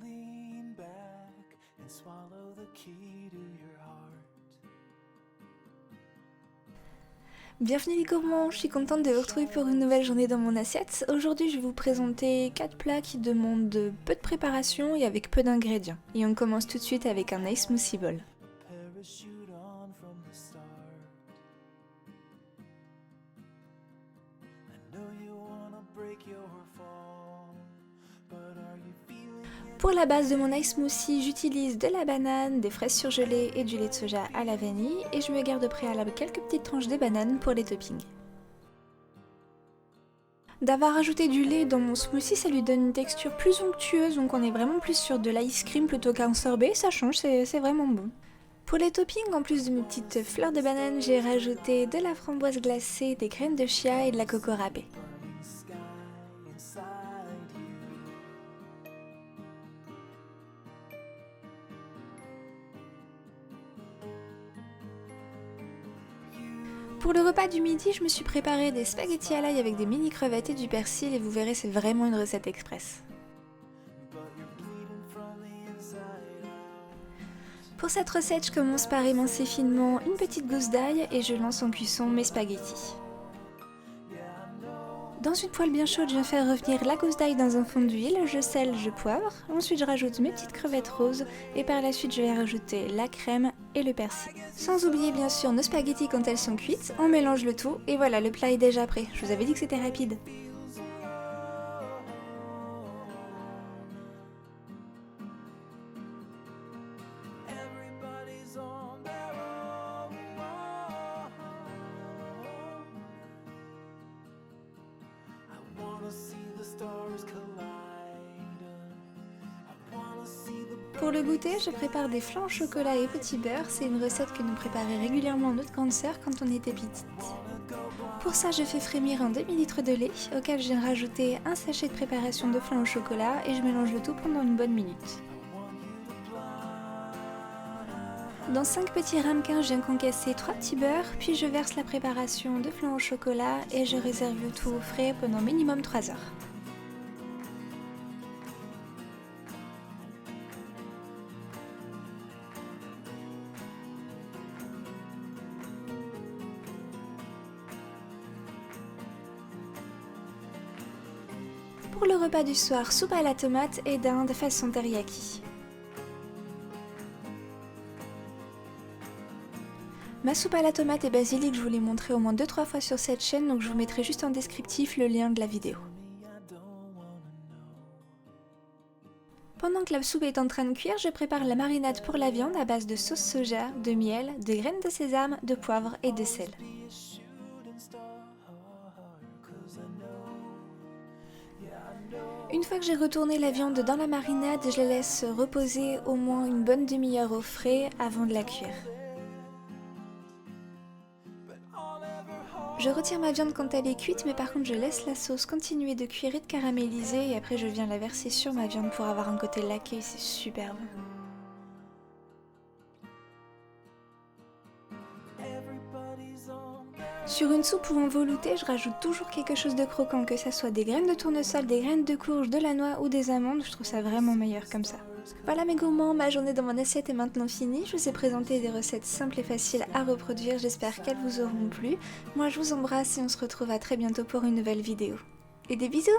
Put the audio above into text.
Lean back and swallow the key to your heart. Bienvenue les gourmands, je suis contente de vous retrouver pour une nouvelle journée dans mon assiette. Aujourd'hui je vais vous présenter 4 plats qui demandent peu de préparation et avec peu d'ingrédients. Et on commence tout de suite avec un ice smoothie bowl. Parachute on from the start. I know you wanna break your fall, but are you feeling it? Pour la base de mon ice smoothie, j'utilise de la banane, des fraises surgelées et du lait de soja à la vanille et je me garde au préalable quelques petites tranches de banane pour les toppings. D'avoir ajouté du lait dans mon smoothie, ça lui donne une texture plus onctueuse, donc on est vraiment plus sur de l'ice cream plutôt qu'un sorbet, ça change, c'est vraiment bon. Pour les toppings, en plus de mes petites fleurs de banane, j'ai rajouté de la framboise glacée, des graines de chia et de la coco râpée. Burning sky inside you. Pour le repas du midi, je me suis préparé des spaghettis à l'ail avec des mini crevettes et du persil et vous verrez, c'est vraiment une recette express. But you're bleeding from the inside out. Pour cette recette, je commence par émincer finement une petite gousse d'ail et je lance en cuisson mes spaghettis. Yeah, I know. Dans une poêle bien chaude, je viens faire revenir la gousse d'ail dans un fond d'huile, je sèle, je poivre, ensuite je rajoute mes petites crevettes roses et par la suite je vais rajouter la crème et le persil. Sans oublier bien sûr nos spaghettis quand elles sont cuites, on mélange le tout et voilà, le plat est déjà prêt. Je vous avais dit que c'était rapide. Everybody's on their own. I wanna see the stars collide. I wanna see the Pour le goûter, je prépare des flancs au chocolat et petit beurre. C'est une recette que nous préparait régulièrement notre grande sœur quand on était petite. Pour ça, je fais frémir un demi-litre de lait, auquel je viens rajouter un sachet de préparation de flan au chocolat et je mélange le tout pendant une bonne minute. Dans 5 petits ramequins, je viens concasser 3 petits beurres, puis je verse la préparation de flan au chocolat et je réserve le tout au frais pendant minimum 3 heures. Pour le repas du soir, soupe à la tomate et dinde façon teriyaki. Ma soupe à la tomate et basilic, je vous l'ai montré au moins 2-3 fois sur cette chaîne, donc je vous mettrai juste en descriptif le lien de la vidéo. me, I don't wanna know. Pendant que la soupe est en train de cuire, je prépare la marinade pour la viande à base de sauce soja, de miel, de graines de sésame, de poivre et de sel. Be a shooting star, 'cause I know. Yeah, I know. Une fois que j'ai retourné la viande dans la marinade, je la laisse reposer au moins une bonne demi-heure au frais avant de la cuire. But I'll never hold. Je retire ma viande quand elle est cuite, mais par contre je laisse la sauce continuer de cuire et de caraméliser et après je viens la verser sur ma viande pour avoir un côté laqué, c'est super bon. Everybody's on their Sur une soupe ou en velouté, je rajoute toujours quelque chose de croquant, que ça soit des graines de tournesol, des graines de courge, de la noix ou des amandes, je trouve ça vraiment meilleur comme ça. Voilà mes gourmands, ma journée dans mon assiette est maintenant finie. Je vous ai présenté des recettes simples et faciles à reproduire, j'espère qu'elles vous auront plu. Moi je vous embrasse et on se retrouve à très bientôt pour une nouvelle vidéo. Et des bisous!